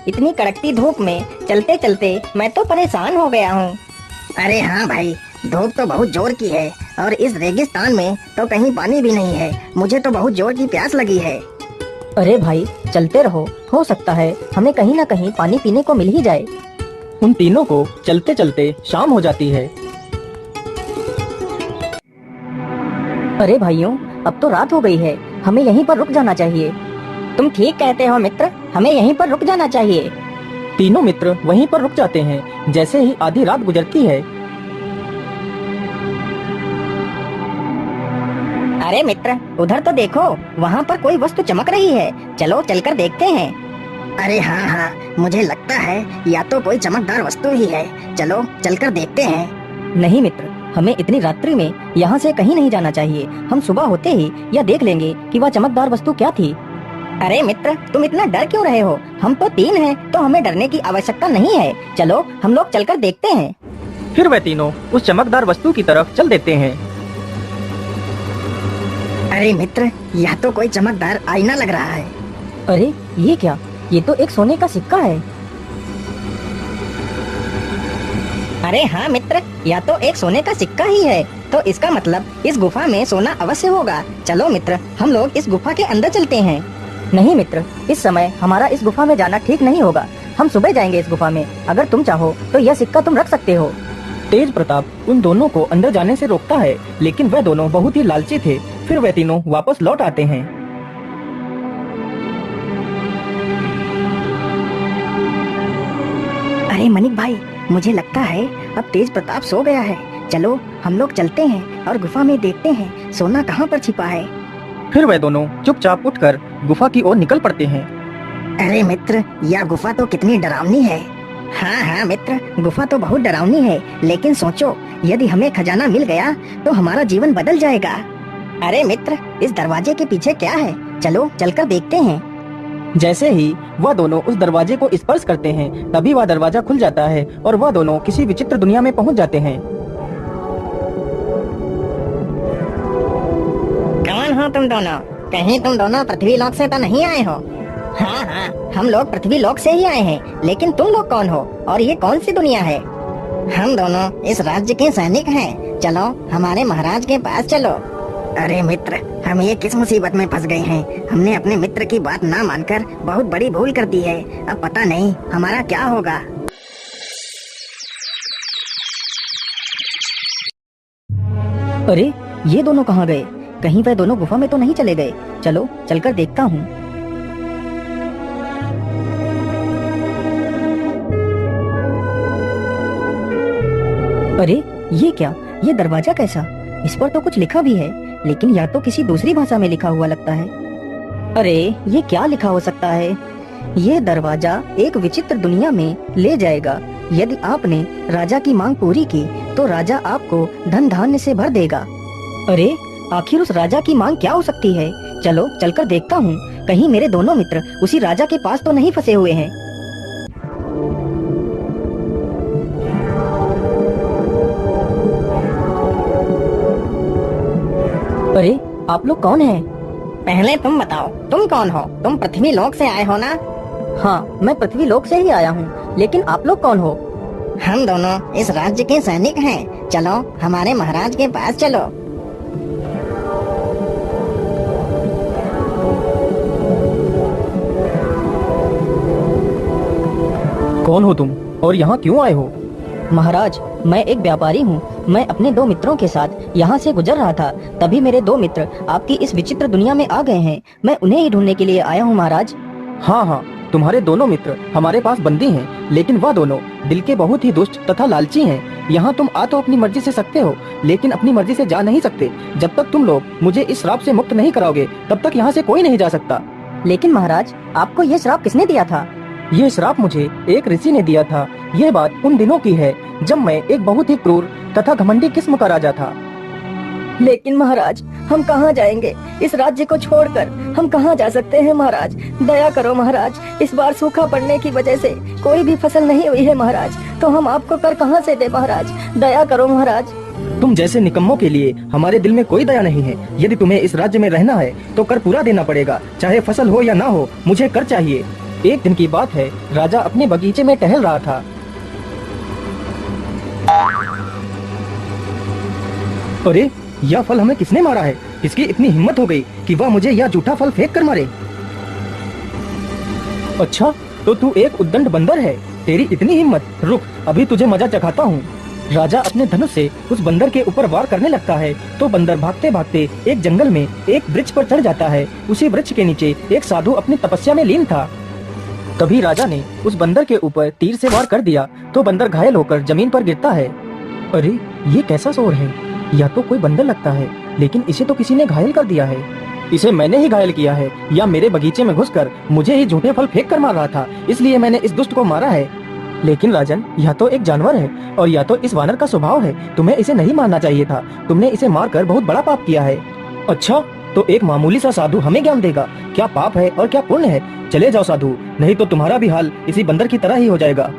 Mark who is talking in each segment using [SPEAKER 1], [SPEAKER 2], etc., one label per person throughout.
[SPEAKER 1] इतनी कड़कती धूप में चलते चलते मैं तो परेशान हो गया हूँ।
[SPEAKER 2] अरे हाँ भाई, धूप तो बहुत जोर की है और इस रेगिस्तान में तो कहीं पानी भी नहीं है। मुझे तो बहुत जोर की प्यास लगी है।
[SPEAKER 1] अरे भाई चलते रहो, हो सकता है हमें कहीं न कहीं पानी पीने को मिल ही जाए।
[SPEAKER 3] उन तीनों को चलते चलते शाम हो जाती है।
[SPEAKER 1] अरे भाइयों, अब तो रात हो गई है, हमें यहीं पर रुक जाना चाहिए। तुम ठीक कहते हो मित्र, हमें यहीं पर रुक जाना चाहिए।
[SPEAKER 3] तीनों मित्र वहीं पर रुक जाते हैं। जैसे ही आधी रात गुजरती है।
[SPEAKER 1] अरे मित्र, उधर तो देखो, वहाँ पर कोई वस्तु चमक रही है। चलो चलकर देखते हैं।
[SPEAKER 2] अरे हाँ हाँ, मुझे लगता है या तो कोई चमकदार वस्तु ही है। चलो चलकर देखते हैं।
[SPEAKER 1] नहीं मित्र, हमें इतनी रात्रि में यहाँ से कहीं नहीं जाना चाहिए। हम सुबह होते ही यह देख लेंगे कि वह चमकदार वस्तु क्या थी। अरे मित्र, तुम इतना डर क्यों रहे हो? हम तो 3 हैं, तो हमें डरने की आवश्यकता नहीं है। चलो हम लोग चलकर देखते हैं।
[SPEAKER 3] फिर वह तीनों उस चमकदार वस्तु की तरफ चल देते हैं।
[SPEAKER 2] अरे मित्र, यह तो कोई चमकदार आईना लग रहा है।
[SPEAKER 1] अरे ये क्या? ये तो एक सोने का सिक्का है। अरे हाँ मित्र, यह तो एक सोने का सिक्का ही है। तो इसका मतलब इस गुफा में सोना अवश्य होगा। चलो मित्र, हम लोग इस गुफा के अंदर चलते हैं। नहीं मित्र, इस समय हमारा इस गुफा में जाना ठीक नहीं होगा। हम सुबह जाएंगे इस गुफा में। अगर तुम चाहो तो यह सिक्का तुम रख सकते हो।
[SPEAKER 3] तेज प्रताप उन दोनों को अंदर जाने से रोकता है, लेकिन वह दोनों बहुत ही लालची थे। फिर वह तीनों वापस लौट आते हैं।
[SPEAKER 2] अरे मनिक भाई, मुझे लगता है अब तेज प्रताप सो गया है। चलो हम लोग चलते हैं और गुफा में देखते हैं सोना कहाँ पर छिपा है।
[SPEAKER 3] फिर वह दोनों चुपचाप उठकर गुफा की ओर निकल पड़ते हैं।
[SPEAKER 2] अरे मित्र, यह गुफा तो कितनी डरावनी है।
[SPEAKER 1] हाँ हाँ मित्र, गुफा तो बहुत डरावनी है, लेकिन सोचो यदि हमें खजाना मिल गया तो हमारा जीवन बदल जाएगा। अरे मित्र, इस दरवाजे के पीछे क्या है? चलो चलकर देखते हैं।
[SPEAKER 3] जैसे ही वह दोनों उस दरवाजे को स्पर्श करते हैं, तभी वह दरवाजा खुल जाता है और वह दोनों किसी विचित्र दुनिया में पहुंच जाते हैं।
[SPEAKER 1] कौन हो तुम दोनों? कहीं तुम दोनों पृथ्वी लोक से तो नहीं आए हो? हाँ हाँ, हम लोग पृथ्वी लोक से ही आए हैं, लेकिन तुम लोग कौन हो और ये कौन सी दुनिया है?
[SPEAKER 2] हम दोनों इस राज्य के सैनिक हैं। चलो हमारे महाराज के पास चलो। अरे मित्र, हम ये किस मुसीबत में फंस गए हैं। हमने अपने मित्र की बात ना मानकर बहुत बड़ी भूल कर दी है। अब पता नहीं हमारा क्या होगा।
[SPEAKER 1] अरे ये दोनों कहाँ गए? कहीं वह दोनों गुफा में तो नहीं चले गए? चलो चलकर देखता हूँ। अरे ये क्या? ये दरवाजा कैसा? इस पर तो कुछ लिखा भी है, लेकिन या तो किसी दूसरी भाषा में लिखा हुआ लगता है। अरे ये क्या लिखा हो सकता है? ये दरवाजा एक विचित्र दुनिया में ले जाएगा। यदि आपने राजा की मांग पूरी की तो राजा आपको धन धान्य से भर देगा। अरे आखिर उस राजा की मांग क्या हो सकती है? चलो चलकर देखता हूँ, कहीं मेरे दोनों मित्र उसी राजा के पास तो नहीं फंसे हुए हैं। अरे आप लोग कौन हैं?
[SPEAKER 2] पहले तुम बताओ, तुम कौन हो? तुम पृथ्वी लोक से आए हो ना?
[SPEAKER 1] हाँ, मैं पृथ्वी लोक से ही आया हूँ, लेकिन आप लोग कौन हो?
[SPEAKER 2] हम दोनों इस राज्य के सैनिक हैं। चलो हमारे महाराज के पास चलो।
[SPEAKER 3] कौन हो तुम और यहाँ क्यों आए हो?
[SPEAKER 1] महाराज, मैं एक व्यापारी हूँ। मैं अपने 2 मित्रों के साथ यहाँ से गुजर रहा था, तभी मेरे 2 मित्र आपकी इस विचित्र दुनिया में आ गए हैं। मैं उन्हें ही ढूंढने के लिए आया हूँ महाराज।
[SPEAKER 3] हाँ हाँ, तुम्हारे दोनों मित्र हमारे पास बंदी हैं, लेकिन वह दोनों दिल के बहुत ही दुष्ट तथा लालची हैं। यहाँ तुम आ तो अपनी मर्जी से सकते हो, लेकिन अपनी मर्जी से जा नहीं सकते। जब तक तुम लोग मुझे इस श्राप से मुक्त नहीं कराओगे, तब तक यहाँ से कोई नहीं जा सकता।
[SPEAKER 1] लेकिन महाराज, आपको ये श्राप किसने दिया था?
[SPEAKER 3] ये श्राप मुझे एक ऋषि ने दिया था। यह बात उन दिनों की है जब मैं एक बहुत ही क्रूर तथा घमंडी किस्म का राजा था।
[SPEAKER 1] लेकिन महाराज, हम कहाँ जाएंगे? इस राज्य को छोड़कर हम कहाँ जा सकते हैं महाराज? दया करो महाराज, इस बार सूखा पड़ने की वजह से कोई भी फसल नहीं हुई है महाराज, तो हम आपको कर कहाँ से दे महाराज? दया करो महाराज।
[SPEAKER 3] तुम जैसे निकम्मों के लिए हमारे दिल में कोई दया नहीं है। यदि तुम्हें इस राज्य में रहना है तो कर पूरा देना पड़ेगा, चाहे फसल हो या ना हो, मुझे कर चाहिए। एक दिन की बात है, राजा अपने बगीचे में टहल रहा था। अरे, यह फल हमें किसने मारा है? किसकी इतनी हिम्मत हो गई कि वह मुझे यह जूठा फल फेंक कर मारे? अच्छा, तो तू एक उद्दंड बंदर है। तेरी इतनी हिम्मत, रुक अभी तुझे मजा चखाता हूँ। राजा अपने धनुष से उस बंदर के ऊपर वार करने लगता है तो बंदर भागते भागते एक जंगल में एक वृक्ष पर चढ़ जाता है। उसी वृक्ष के नीचे एक साधु अपनी तपस्या में लीन था। तभी राजा ने उस बंदर के ऊपर तीर से वार कर दिया तो बंदर घायल होकर जमीन पर गिरता है। अरे, ये कैसा शोर है? या तो कोई बंदर लगता है, लेकिन इसे तो किसी ने घायल कर दिया है। इसे मैंने ही घायल किया है, या मेरे बगीचे में घुसकर मुझे ही झूठे फल फेंक कर मार रहा था, इसलिए मैंने इस दुष्ट को मारा है। लेकिन राजन, यह तो एक जानवर है और या तो इस वानर का स्वभाव है। तुम्हें इसे नहीं मारना चाहिए था। तुमने इसे मारकर बहुत बड़ा पाप किया है। अच्छा, तो एक मामूली सा साधु हमें ज्ञान देगा क्या पाप है और क्या पुण्य है? चले जाओ साधु, नहीं तो तुम्हारा भी हाल इसी बंदर की तरह ही हो जाएगा।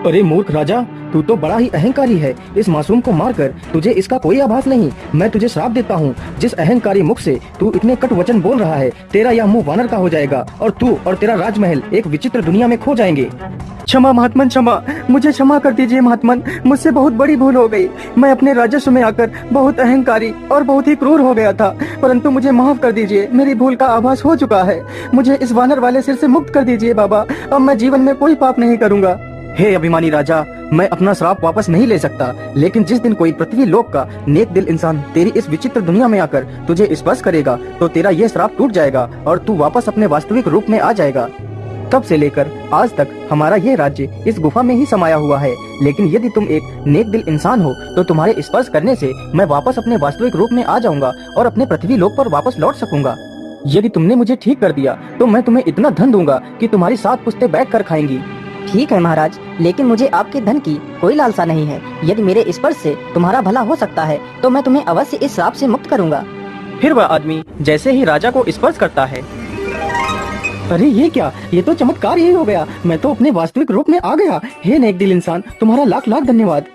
[SPEAKER 3] अरे मूर्ख राजा, तू तो बड़ा ही अहंकारी है। इस मासूम को मारकर तुझे इसका कोई आभास नहीं। मैं तुझे श्राप देता हूँ, जिस अहंकारी मुख से तू इतने कटु वचन बोल रहा है, तेरा यह मुंह वानर का हो जाएगा और तू और तेरा राजमहल एक विचित्र दुनिया में खो जाएंगे। क्षमा महात्मन, क्षमा, मुझे क्षमा कर दीजिए महात्मन, मुझसे बहुत बड़ी भूल हो गई। मैं अपने राजस्व में आकर बहुत अहंकारी और बहुत ही क्रूर हो गया था, परंतु मुझे माफ कर दीजिए। मेरी भूल का आभास हो चुका है। मुझे इस वानर वाले सिर से मुक्त कर दीजिए बाबा। अब मैं जीवन में कोई पाप नहीं करूँगा। हे अभिमानी राजा, मैं अपना श्राप वापस नहीं ले सकता, लेकिन जिस दिन कोई पृथ्वी लोक का नेक दिल इंसान तेरी इस विचित्र दुनिया में आकर तुझे स्पर्श करेगा तो तेरा यह श्राप टूट जाएगा और तू वापस अपने वास्तविक रूप में आ जाएगा। तब से लेकर आज तक हमारा यह राज्य इस गुफा में ही समाया हुआ है, लेकिन यदि तुम एक नेक दिल इंसान हो तो तुम्हारे स्पर्श करने से मैं वापस अपने वास्तविक रूप में आ जाऊंगा और अपने पृथ्वी लोक पर वापस लौट सकूंगा। यदि तुमने मुझे ठीक कर दिया तो मैं तुम्हें इतना धन दूंगा कि तुम्हारी 7 पुश्तें बैठ कर खाएंगी।
[SPEAKER 1] ठीक है महाराज, लेकिन मुझे आपके धन की कोई लालसा नहीं है। यदि मेरे स्पर्श से तुम्हारा भला हो सकता है तो मैं तुम्हें अवश्य इस श्राप से मुक्त करूंगा।
[SPEAKER 3] फिर वह आदमी जैसे ही राजा को स्पर्श करता है, अरे ये क्या, ये तो चमत्कार ही हो गया। मैं तो अपने वास्तविक रूप में आ गया। हे नेक दिल इंसान, तुम्हारा लाख लाख धन्यवाद।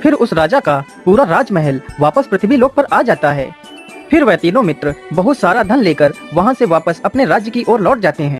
[SPEAKER 3] फिर उस राजा का पूरा राजमहल वापस पृथ्वी लोक पर आ जाता है। फिर वह तीनों मित्र बहुत सारा धन लेकर वहाँ से वापस अपने राज्य की ओर लौट जाते हैं।